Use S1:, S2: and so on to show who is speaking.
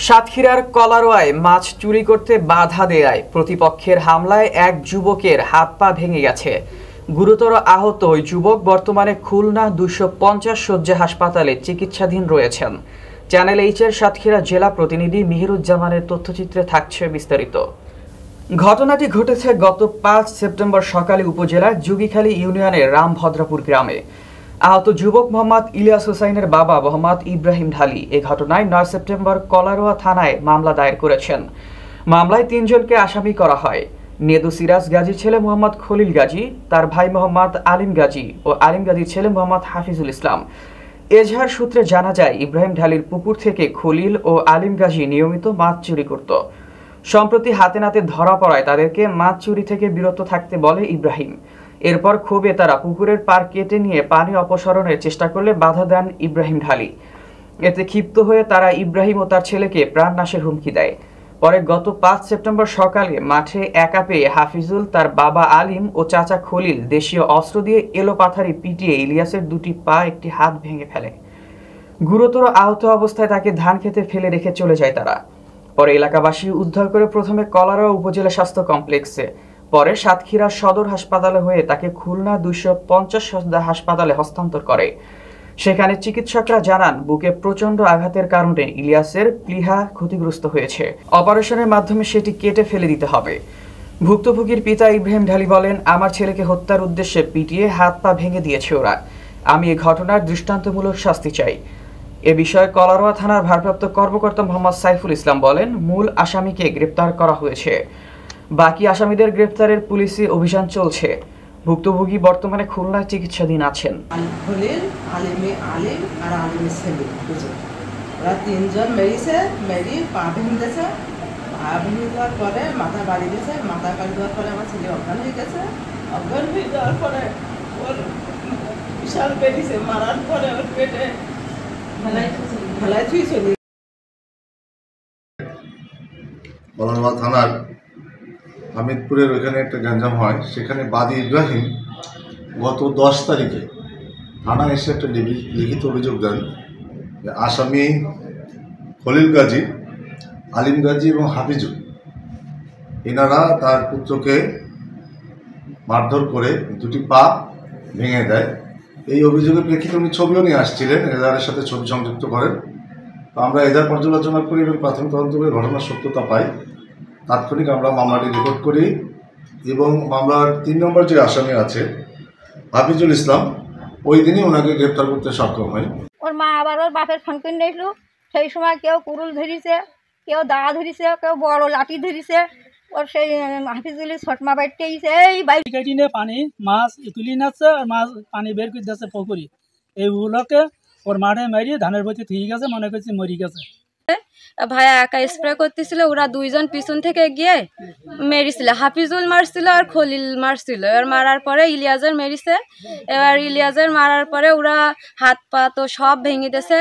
S1: সাতক্ষীরার কলারোয়ায় মাছ চুরি করতে বাধা দেয়ায় প্রতিপক্ষের হামলায় এক যুবকের হাত পা ভেঙে গেছে। গুরুতর আহত ওই যুবক বর্তমানে খুলনা 250 শয্যা হাসপাতালে চিকিৎসাধীন রয়েছেন। চ্যানেল এইচ-এর সাতক্ষীরা জেলা প্রতিনিধি মিহিরুজ্জামানের তথ্যচিত্রে থাকছে বিস্তারিত। ঘটনাটি ঘটেছে গত 5 সেপ্টেম্বর সকালে উপজেলার যুগীখালী ইউনিয়নের রামভদ্রপুর গ্রামে। আহত যুবক মোহাম্মদ ইলিয়াস হোসাইনের বাবা মোহাম্মদ ইব্রাহিম ঢালি এ ঘটনায় 9 সেপ্টেম্বর কলারোয়া থানায় মামলা দায়ের করেছেন। মামলায় 3 জনকে আসামি করা হয়। নেদু সিরাজ গাজীর ছেলে মোহাম্মদ খলিল গাজী, তার ভাই মোহাম্মদ আলিম গাজী ও আলিম গাজীর ছেলে মোহাম্মদ হাফিজুল ইসলাম। এজাহার সূত্রে জানা যায়, ইব্রাহিম ঢালির পুকুর থেকে খলিল ও আলিম গাজী নিয়মিত মাছ চুরি করত। সম্প্রতি হাতে নাতে ধরা পড়ায় তাদেরকে মাছ চুরি থেকে বিরত থাকতে বলে ইব্রাহিম। এরপর ক্ষোভে তারা পুকুরের পার কেটে নিয়ে পানি অপসারণের চেষ্টা করলে বাধা দেন ইব্রাহিম ঢালি। এতে ক্ষিপ্ত হয়ে তারা ইব্রাহিম ও তার ছেলেকে প্রাণনাশের হুমকি দেয়। পরে গত 5 সেপ্টেম্বর সকালে মাঠে একা পেয়ে হাফিজুল, তার বাবা আলিম ও চাচা খলিল দেশীয় অস্ত্র দিয়ে এলোপাথারি পিটিয়ে ইলিয়াসের 2টি পা, 1টি হাত ভেঙে ফেলে। গুরুতর আহত অবস্থায় তাকে ধান খেতে ফেলে রেখে চলে যায় তারা। পরে এলাকাবাসী উদ্ধার করে প্রথমে কলারোয়া উপজেলা স্বাস্থ্য কমপ্লেক্সে, পরে সাতক্ষীরা সদর হাসপাতালে হয়ে তাকে খুলনা 250 শয্যা হাসপাতালে হস্তান্তর করে। সেখানে চিকিৎসকরা জানান, বুকে প্রচণ্ড আঘাতের কারণে ইলিয়াসের প্লীহা ক্ষতিগ্রস্ত হয়েছে। অপারেশনের মাধ্যমে সেটি কেটে ফেলে দিতে হবে। ভুক্তভোগীর পিতা ইব্রাহিম ঢালি বলেন, আমার ছেলেকে হত্যার উদ্দেশ্যে পিটিয়ে হাত পা ভেঙে দিয়েছে ওরা। আমি এই ঘটনার দৃষ্টান্তমূলক শাস্তি চাই। এ বিষয়ে কলারোয়া থানার ভারপ্রাপ্ত কর্মকর্তা মোহাম্মদ সাইফুল ইসলাম বলেন, মূল আসামিকে গ্রেপ্তার করা হয়েছে। বাকি আসামিদের গ্রেপ্তারের পুলিশি অভিযান চলছে। ভুক্তভোগী বর্তমানে খুলনায় চিকিৎসাধীন আছেন।
S2: ওরা 3 জন মেরিছে, মেরি পা ভেঙে গেছে। পা ভেঙে যাওয়ার পরে মাথা বাড়ি গেছে। মাথা বাড়ি দেওয়ার পরে আমার ছেলে অজ্ঞান হয়ে গেছে। অজ্ঞান হয়ে যাওয়ার পরে ওর বিশাল বেরিয়েছে। মারার পরে ওর পেটে ফেলাই থুই চলে।
S3: কলারোয়া থানার হামিদপুরের ওইখানে একটা গ্যাঞ্জাম হয়। সেখানে বাদী ইব্রাহিম গত 10 তারিখে থানায় এসে একটা লিখিত অভিযোগ দেন যে আসামি খলিল গাজী, আলিম গাজী এবং হাফিজুল, এনারা তার পুত্রকে মারধর করে 2টি পা ভেঙে দেয়। এই অভিযোগের প্রেক্ষিতে উনি ছবিও নিয়ে আসছিলেন, এজাহারের সাথে ছবি সংযুক্ত করেন। তো আমরা এজাহার পর্যালোচনা করি এবং প্রাথমিক তদন্ত করে ঘটনার সত্যতা পাই। তাৎক্ষণিক আমরা মামলাটি রেকর্ড করি এবং মামলার 3 নম্বর যে আসামি আছে হাফিজুল ইসলাম, ওই দিনই ওনাকে গ্রেপ্তার করতে সক্ষম হয়।
S4: ওর মা আবার ওর বাপের ফোন করে নিয়েছিল। সেই সময় কেউ কুরুল ধরিছে, কেউ দা ধরিছে, কেউ বড় লাঠি ধরিছে। ওর সেই হাফিজুলি ছটমা বাইটেছে, এই বাইক
S5: কেটে নিয়ে পানি মাছ তুলি নাচ্ছে আর মাছ পানি বের করে দিচ্ছে পুকুরি। এইগুলোকে ওর মাঠে মারিয়ে ধানের বইতে ঠিক গেছে, মনে করছি মরি গেছে।
S6: ভাইয়া একা স্প্রে করতেছিল, ওরা 2 জন পিছন থেকে গিয়ে মেরেছিল। হাফিজুল মারছিল আর খলিল মারছিল। এবার মারার পরে ইলিয়াজের মেরেছে। এবার ইলিয়াজের মারার পরে ওরা হাত পা তো সব ভেঙে দিয়েছে।